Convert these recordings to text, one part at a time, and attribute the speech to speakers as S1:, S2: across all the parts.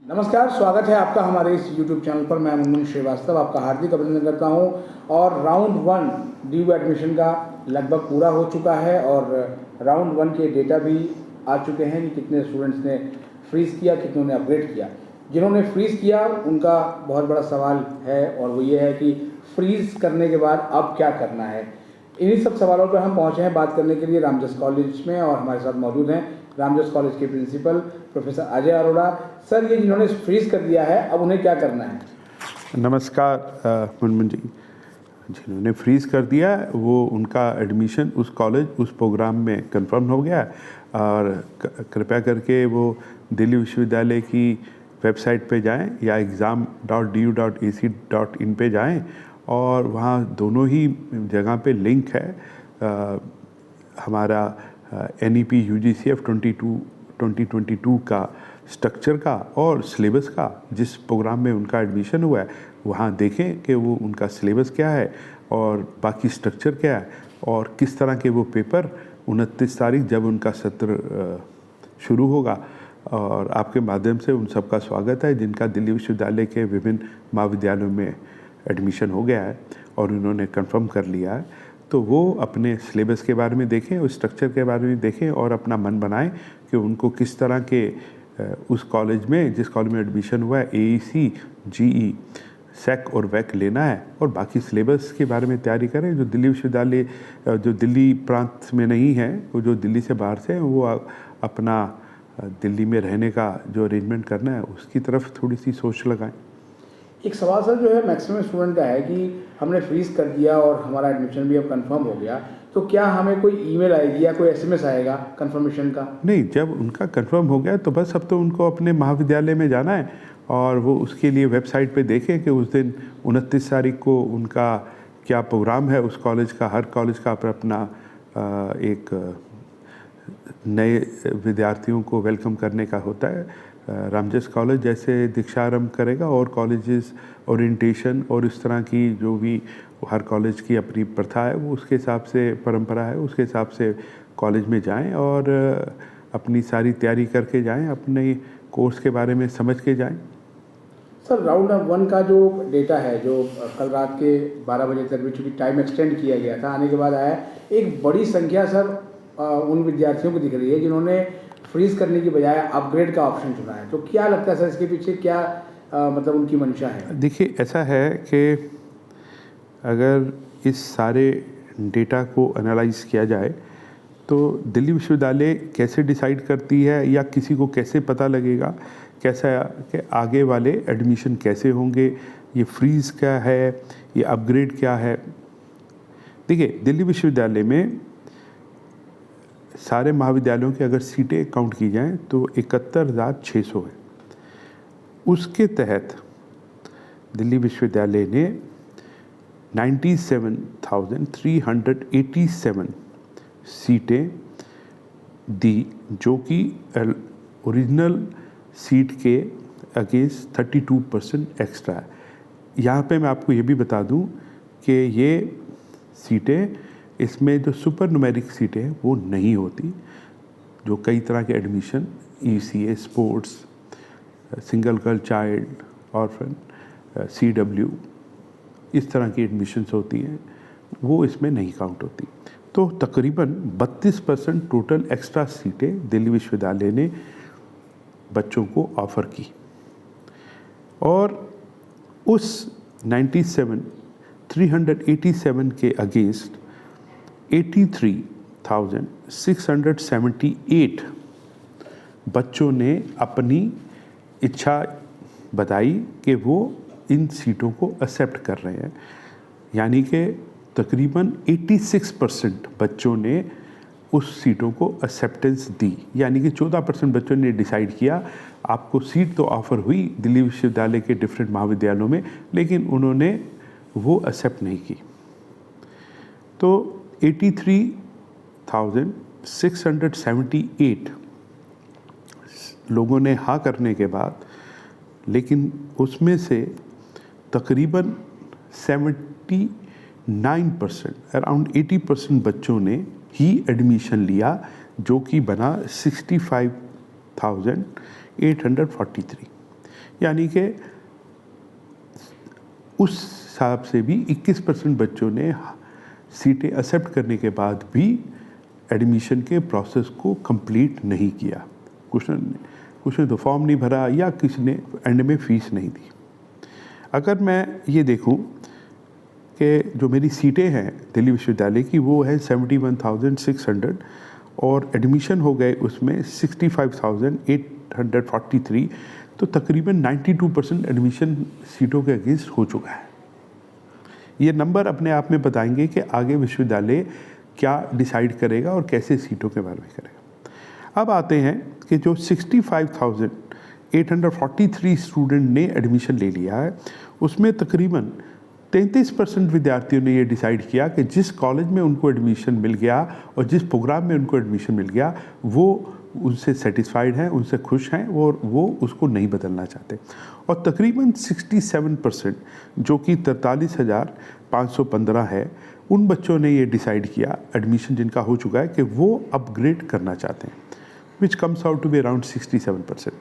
S1: नमस्कार, स्वागत है आपका हमारे इस YouTube चैनल पर। मैं मुनमुन श्रीवास्तव आपका हार्दिक अभिनंदन करता हूं। और राउंड 1 ड्यू एडमिशन का लगभग पूरा हो चुका है और राउंड 1 के डेटा भी आ चुके हैं कि कितने स्टूडेंट्स ने फ्रीज़ किया, कितनों ने अपग्रेड किया। जिन्होंने फ्रीज़ किया उनका बहुत बड़ा सवाल है और वो ये है कि फ्रीज़ करने के बाद अब क्या करना है। इन्हीं सब सवालों पर हम पहुँचे हैं बात करने के लिए रामजस कॉलेज में, और हमारे साथ मौजूद हैं रामजस कॉलेज के principal professor Ajay Arora. Sir, ये जिन्होंने फ्रीज कर दिया है अब उन्हें क्या करना है?
S2: नमस्कार मुनमुन जी। जिन्होंने फ्रीज़ कर दिया वो उनका एडमिशन उस कॉलेज उस प्रोग्राम में कंफर्म हो गया और कृपया करके वो दिल्ली विश्वविद्यालय की वेबसाइट पे जाएं या exam.du.ac.in पे जाएं और वहाँ दोनों ही जगह पे लिंक है हमारा NEP UGCF 2022 का स्ट्रक्चर का और सिलेबस का। जिस प्रोग्राम में उनका एडमिशन हुआ है वहाँ देखें कि वो उनका सिलेबस क्या है और बाकी स्ट्रक्चर क्या है और किस तरह के वो पेपर 29 तारीख जब उनका सत्र शुरू होगा। और आपके माध्यम से उन सबका स्वागत है जिनका दिल्ली विश्वविद्यालय के विभिन्न महाविद्यालयों में एडमिशन हो गया है और उन्होंने कंफर्म कर लिया है। तो वो अपने सिलेबस के बारे में देखें, उस स्ट्रक्चर के बारे में देखें और अपना मन बनाएं कि उनको किस तरह के उस कॉलेज में जिस कॉलेज में एडमिशन हुआ है AEC, GE, SEC और WEC लेना है और बाकी सिलेबस के बारे में तैयारी करें। जो दिल्ली विश्वविद्यालय जो दिल्ली प्रांत में नहीं है, वो जो दिल्ली से बाहर से हैं, वो अपना दिल्ली में रहने का जो अरेंजमेंट करना है उसकी तरफ थोड़ी सी सोच लगाएं।
S1: एक सवाल सर जो है मैक्सिमम स्टूडेंट का है कि हमने फ्रीज कर दिया और हमारा एडमिशन भी अब कंफर्म हो गया, तो क्या हमें कोई ईमेल आएगी या कोई SMS आएगा कंफर्मेशन का?
S2: नहीं, जब उनका कंफर्म हो गया तो बस अब तो उनको अपने महाविद्यालय में जाना है और वो उसके लिए वेबसाइट पे देखें कि उस दिन 29 तारीख को उनका क्या प्रोग्राम है उस कॉलेज का। हर कॉलेज का अपना एक नए विद्यार्थियों को वेलकम करने का होता है। रामजस कॉलेज जैसे दीक्षारंभ करेगा और कॉलेजेस ओरिएंटेशन और इस तरह की जो भी हर कॉलेज की अपनी प्रथा है वो उसके हिसाब से परंपरा है, उसके हिसाब से कॉलेज में जाएं और अपनी सारी तैयारी करके जाएं, अपने कोर्स के बारे में समझ के जाएं।
S1: सर, राउंड 1 का जो डेटा है जो कल रात के 12 बजे तक भी चूँकि टाइम एक्सटेंड किया गया था, आने के बाद आया, एक बड़ी संख्या सर उन विद्यार्थियों को दिख रही है जिन्होंने फ्रीज करने की बजाय अपग्रेड का ऑप्शन चुना है। तो क्या लगता है सर इसके पीछे क्या मतलब उनकी मंशा है?
S2: देखिए, ऐसा है कि अगर इस सारे डेटा को एनालाइज किया जाए तो दिल्ली विश्वविद्यालय कैसे डिसाइड करती है या किसी को कैसे पता लगेगा कैसा कि आगे वाले एडमिशन कैसे होंगे, ये फ्रीज़ क्या है, ये अपग्रेड क्या है। देखिए, दिल्ली विश्वविद्यालय में सारे महाविद्यालयों की अगर सीटें काउंट की जाएं तो 71,600 है। उसके तहत दिल्ली विश्वविद्यालय ने 97,387 सीटें दी जो कि ओरिजिनल सीट के अगेंस्ट 32% एक्स्ट्रा है। यहाँ पे मैं आपको ये भी बता दूँ कि ये सीटें, इसमें जो सुपर न्यूमेरिक सीटें हैं वो नहीं होती, जो कई तरह के admission ECA, sports, single girl child, orphan, CW, इस तरह की एडमिशन्स होती हैं, वो इसमें नहीं काउंट होती। तो तकरीबन 32% टोटल एक्स्ट्रा सीटें दिल्ली विश्वविद्यालय ने बच्चों को ऑफ़र की और उस 97,387 के अगेंस्ट 83,678 बच्चों ने अपनी इच्छा बताई कि वो इन सीटों को एक्सेप्ट कर रहे हैं। यानी कि तकरीबन 86% बच्चों ने उस सीटों को एक्सेप्टेंस दी। यानी कि 14% बच्चों ने डिसाइड किया, आपको सीट तो ऑफ़र हुई दिल्ली विश्वविद्यालय के डिफरेंट महाविद्यालयों में, लेकिन उन्होंने वो एक्सेप्ट नहीं की। तो 83,678 लोगों ने हाँ करने के बाद, लेकिन उसमें से तकरीबन 79%, अराउंड 80% बच्चों ने ही एडमिशन लिया, जो कि बना 65,843। यानी कि उस हिसाब से भी 21% बच्चों ने सीटें एक्सेप्ट करने के बाद भी एडमिशन के प्रोसेस को कंप्लीट नहीं किया। कुछ ने तो फॉर्म नहीं भरा या किसी ने एंड में फ़ीस नहीं दी। अगर मैं ये देखूं कि जो मेरी सीटें हैं दिल्ली विश्वविद्यालय की वो है 71,600 और एडमिशन हो गए उसमें 65,843, तो तकरीबन 92% एडमिशन सीटों के अगेंस्ट हो चुका है। ये नंबर अपने आप में बताएंगे कि आगे विश्वविद्यालय क्या डिसाइड करेगा और कैसे सीटों के बारे में करेगा। अब आते हैं कि जो 65,843 स्टूडेंट ने एडमिशन ले लिया है उसमें तकरीबन 33% विद्यार्थियों ने ये डिसाइड किया कि जिस कॉलेज में उनको एडमिशन मिल गया और जिस प्रोग्राम में उनको एडमिशन मिल गया वो उनसे सेटिस्फाइड हैं, उनसे खुश हैं और वो उसको नहीं बदलना चाहते। और तकरीबन 67% जो कि 43,515 है, उन बच्चों ने ये डिसाइड किया एडमिशन जिनका हो चुका है कि वो अपग्रेड करना चाहते हैं, which comes out to be around 67%।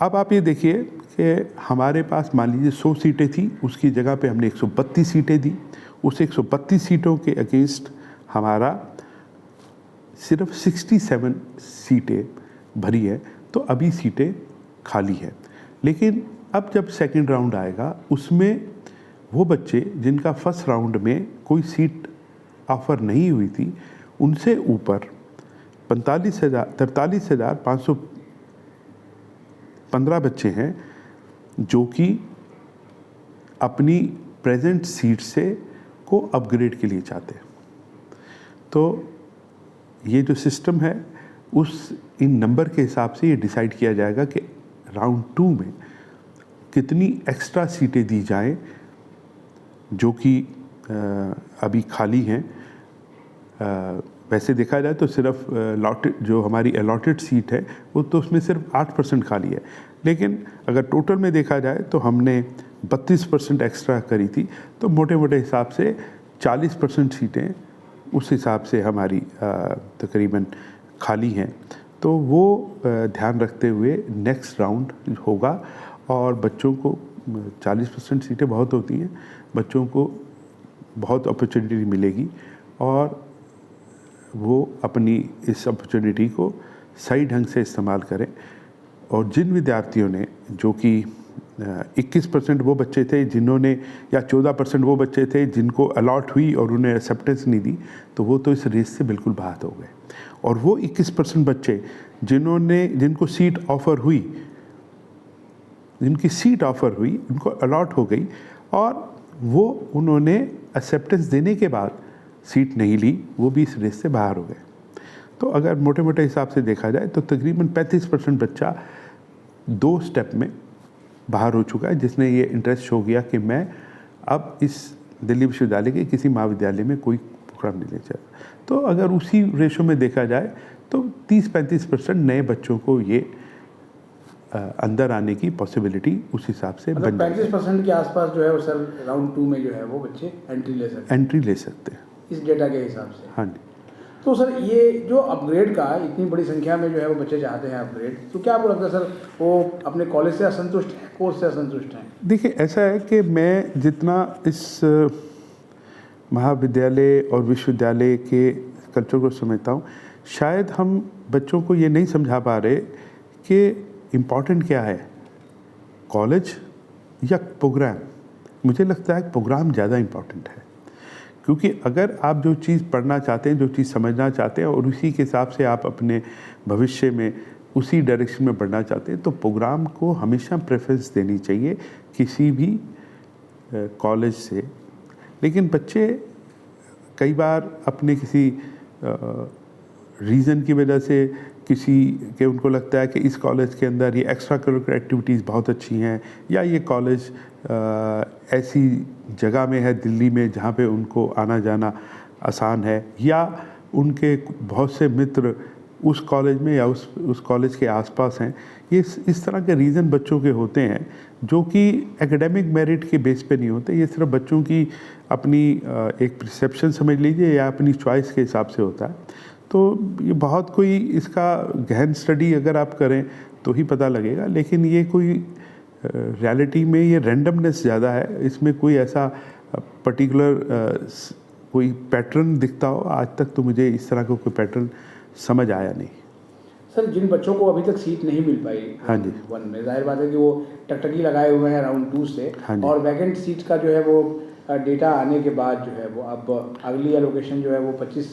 S2: अब आप ये देखिए कि हमारे पास मान लीजिए 100 सीटें थी, उसकी जगह पे हमने 132 सीटें दी। उस 132 सीटों के अगेंस्ट हमारा सिर्फ 67 सीटें भरी है, तो अभी सीटें खाली है। लेकिन अब जब सेकंड राउंड आएगा उसमें वो बच्चे जिनका फर्स्ट राउंड में कोई सीट ऑफ़र नहीं हुई थी उनसे ऊपर 43,515 बच्चे हैं जो कि अपनी प्रेजेंट सीट से को अपग्रेड के लिए चाहते हैं। तो ये जो सिस्टम है उस इन नंबर के हिसाब से ये डिसाइड किया जाएगा कि राउंड 2 में कितनी एक्स्ट्रा सीटें दी जाएं जो कि अभी खाली हैं। वैसे देखा जाए तो सिर्फ जो हमारी अलॉटेड सीट है वो तो उसमें सिर्फ 8% खाली है, लेकिन अगर टोटल में देखा जाए तो हमने 32% एक्स्ट्रा करी थी, तो मोटे मोटे हिसाब से 40% सीटें उस हिसाब से हमारी तकरीबन खाली हैं। तो वो ध्यान रखते हुए नेक्स्ट राउंड होगा और बच्चों को 40% सीटें बहुत होती हैं, बच्चों को बहुत अपॉर्चुनिटी मिलेगी और वो अपनी इस अपॉर्चुनिटी को सही ढंग से इस्तेमाल करें। और जिन विद्यार्थियों ने जो कि 21% वो बच्चे थे जिन्होंने या 14% वो बच्चे थे जिनको अलॉट हुई और उन्हें एक्सेप्टेंस नहीं दी, तो वो तो इस रेस से बिल्कुल बाहर हो गए। और वो 21% बच्चे जिनको सीट ऑफ़र हुई, जिनकी सीट ऑफ़र हुई, उनको अलॉट हो गई और वो उन्होंने एक्सेप्टेंस देने के बाद सीट नहीं ली, वो भी इस रेस से बाहर हो गए। तो अगर मोटे मोटे हिसाब से देखा जाए तो तकरीबन 35% बच्चा 2 स्टेप में बाहर हो चुका है, जिसने ये इंटरेस्ट शो किया कि मैं अब इस दिल्ली विश्वविद्यालय के किसी महाविद्यालय में कोई प्रोग्राम नहीं ले चाहता। तो अगर उसी रेशो में देखा जाए तो 30-35% नए बच्चों को ये अंदर आने की पॉसिबिलिटी उस हिसाब से
S1: मतलब 35% के आसपास जो है वो सर राउंड 2 में जो है वो बच्चे एंट्री ले सकते हैं
S2: इस
S1: डेटा के हिसाब से।
S2: हाँ जी।
S1: तो सर ये जो अपग्रेड का इतनी बड़ी संख्या में जो है वो बच्चे चाहते हैं अपग्रेड, तो क्या आपको लगता है सर वो अपने कॉलेज से असंतुष्ट हैं, कोर्स से असंतुष्ट हैं?
S2: देखिए ऐसा है कि मैं जितना इस महाविद्यालय और विश्वविद्यालय के कल्चर को समझता हूँ, शायद हम बच्चों को ये नहीं समझा पा रहे कि इम्पॉर्टेंट क्या है, कॉलेज या प्रोग्राम। मुझे लगता है प्रोग्राम ज़्यादा इम्पॉर्टेंट है, क्योंकि अगर आप जो चीज़ पढ़ना चाहते हैं, जो चीज़ समझना चाहते हैं और उसी के हिसाब से आप अपने भविष्य में उसी डायरेक्शन में बढ़ना चाहते हैं, तो प्रोग्राम को हमेशा प्रेफरेंस देनी चाहिए किसी भी कॉलेज से। लेकिन बच्चे कई बार अपने किसी रीज़न की वजह से किसी के उनको लगता है कि इस कॉलेज के अंदर ये एक्स्ट्रा करिकुलर एक्टिविटीज़ बहुत अच्छी हैं, या ये कॉलेज ऐसी जगह में है दिल्ली में जहाँ पे उनको आना जाना आसान है, या उनके बहुत से मित्र उस कॉलेज में या उस कॉलेज के आसपास हैं। ये इस तरह के रीज़न बच्चों के होते हैं जो कि एकेडमिक मेरिट के बेस पे नहीं होते, ये सिर्फ बच्चों की अपनी एक परसेप्शन समझ लीजिए या अपनी चॉइस के हिसाब से होता है। तो ये बहुत कोई इसका गहन स्टडी अगर आप करें तो ही पता लगेगा। लेकिन ये कोई रियलिटी में ये रैंडमनेस ज़्यादा है, इसमें कोई ऐसा पर्टिकुलर कोई पैटर्न दिखता हो आज तक तो मुझे इस तरह का कोई पैटर्न समझ आया नहीं।
S1: सर, जिन बच्चों को अभी तक सीट नहीं मिल पाई
S2: हाँ जी,
S1: वन में, जाहिर बात है कि वो टकटकी लगाए हुए हैं राउंड 2 से,
S2: हाँ जी,
S1: और वैकेंट सीट का जो है वो डेटा आने के बाद जो है वो अब अगली एलोकेशन जो है वो 25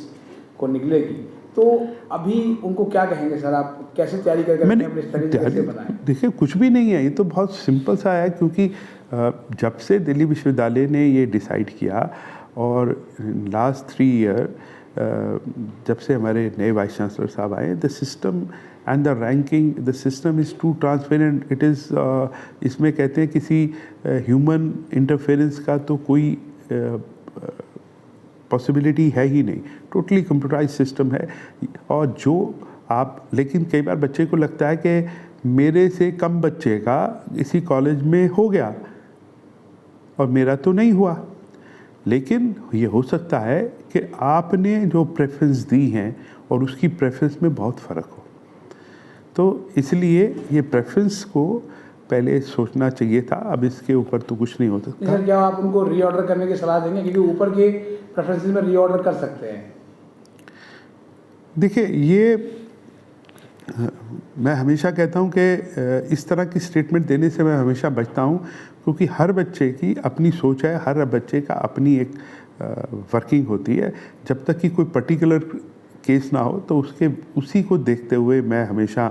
S1: को निकलेगी, तो अभी उनको क्या कहेंगे सर? आप कैसे तैयारी करके
S2: मैंने
S1: अपनी स्टडीज कैसे बनाएं?
S2: देखिए कुछ भी नहीं है, ये तो बहुत सिंपल सा है, क्योंकि जब से दिल्ली विश्वविद्यालय ने ये डिसाइड किया और लास्ट 3 ईयर जब से हमारे नए वाइस चांसलर साहब आए, the system and the ranking, the system is too transparent, it is इसमें कहते हैं किसी ह्यूमन इंटरफेरेंस का तो कोई पॉसिबिलिटी है ही नहीं, टोटली कंप्यूटराइज सिस्टम है। और जो आप, लेकिन कई बार बच्चे को लगता है कि मेरे से कम बच्चे का इसी कॉलेज में हो गया और मेरा तो नहीं हुआ, लेकिन ये हो सकता है कि आपने जो प्रेफरेंस दी हैं और उसकी प्रेफरेंस में बहुत फ़र्क हो, तो इसलिए ये प्रेफरेंस को पहले सोचना चाहिए था। अब इसके ऊपर तो कुछ नहीं हो सकता।
S1: सर, क्या आप उनको रीऑर्डर करने की सलाह देंगे, क्योंकि ऊपर के प्रेफरेंसेस में रीऑर्डर कर सकते हैं?
S2: देखिए, ये मैं हमेशा कहता हूँ कि इस तरह की स्टेटमेंट देने से मैं हमेशा बचता हूँ, क्योंकि हर बच्चे की अपनी सोच है, हर बच्चे का अपनी एक वर्किंग होती है। जब तक कि कोई पर्टिकुलर केस ना हो तो उसी को देखते हुए मैं हमेशा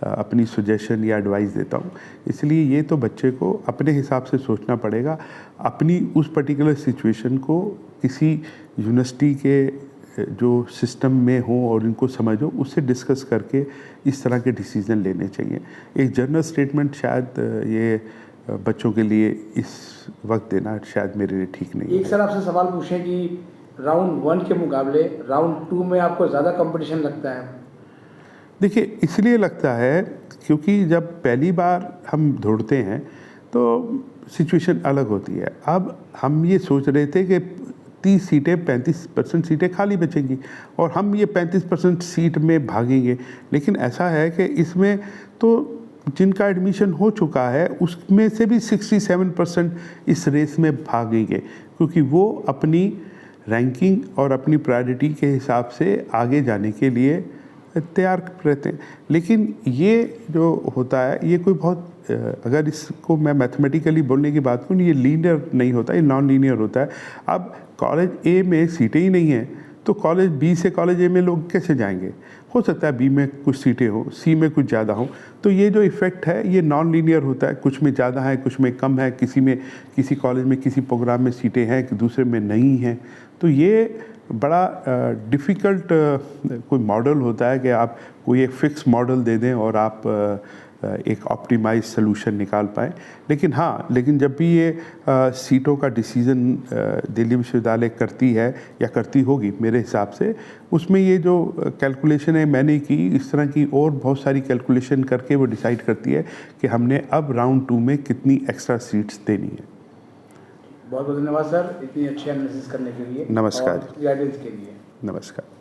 S2: अपनी सजेशन या एडवाइस देता हूँ। इसलिए ये तो बच्चे को अपने हिसाब से सोचना पड़ेगा, अपनी उस पर्टिकुलर सिचुएशन को किसी यूनिवर्सिटी के जो सिस्टम में हो और इनको समझो, उससे डिस्कस करके इस तरह के डिसीजन लेने चाहिए। एक जनरल स्टेटमेंट शायद ये बच्चों के लिए इस वक्त देना शायद मेरे लिए ठीक नहीं है।
S1: एक सर आपसे सवाल पूछें कि राउंड 1 के मुकाबले राउंड 2 में आपको ज़्यादा कंपटीशन लगता है?
S2: देखिए, इसलिए लगता है क्योंकि जब पहली बार हम दौड़ते हैं तो सिचुएशन अलग होती है। अब हम ये सोच रहे थे कि 30 सीटें 35% सीटें खाली बचेंगी और हम ये 35% सीट में भागेंगे, लेकिन ऐसा है कि इसमें तो जिनका एडमिशन हो चुका है उसमें से भी 67% इस रेस में भागेंगे, क्योंकि वो अपनी रैंकिंग और अपनी प्रायोरिटी के हिसाब से आगे जाने के लिए तैयार रहते हैं। लेकिन ये जो होता है ये कोई बहुत अगर इसको मैं मैथमेटिकली बोलने की बात करूँ, ये लीनियर नहीं होता, ये नॉन लीनियर होता है। अब कॉलेज ए में सीटें ही नहीं हैं तो कॉलेज बी से कॉलेज ए में लोग कैसे जाएंगे? हो सकता है बी में कुछ सीटें हो, सी में कुछ ज़्यादा हो, तो ये जो इफ़ेक्ट है ये नॉन लीनियर होता है, कुछ में ज़्यादा है कुछ में कम है, किसी कॉलेज में किसी प्रोग्राम में सीटें हैं कि दूसरे में नहीं हैं। तो ये बड़ा डिफ़िकल्ट कोई मॉडल होता है कि आप कोई एक फ़िक्स मॉडल दे दें और आप एक ऑप्टिमाइज सलूशन निकाल पाएँ। लेकिन जब भी ये सीटों का डिसीज़न दिल्ली विश्वविद्यालय करती है या करती होगी मेरे हिसाब से, उसमें ये जो कैलकुलेशन है मैंने की, इस तरह की और बहुत सारी कैलकुलेशन करके वो डिसाइड करती है कि हमने अब राउंड 2 में कितनी एक्स्ट्रा सीट्स देनी है।
S1: बहुत बहुत धन्यवाद सर, इतनी अच्छी एनालिसिस करने के लिए।
S2: नमस्कार।
S1: गाइडेंस के लिए।
S2: नमस्कार।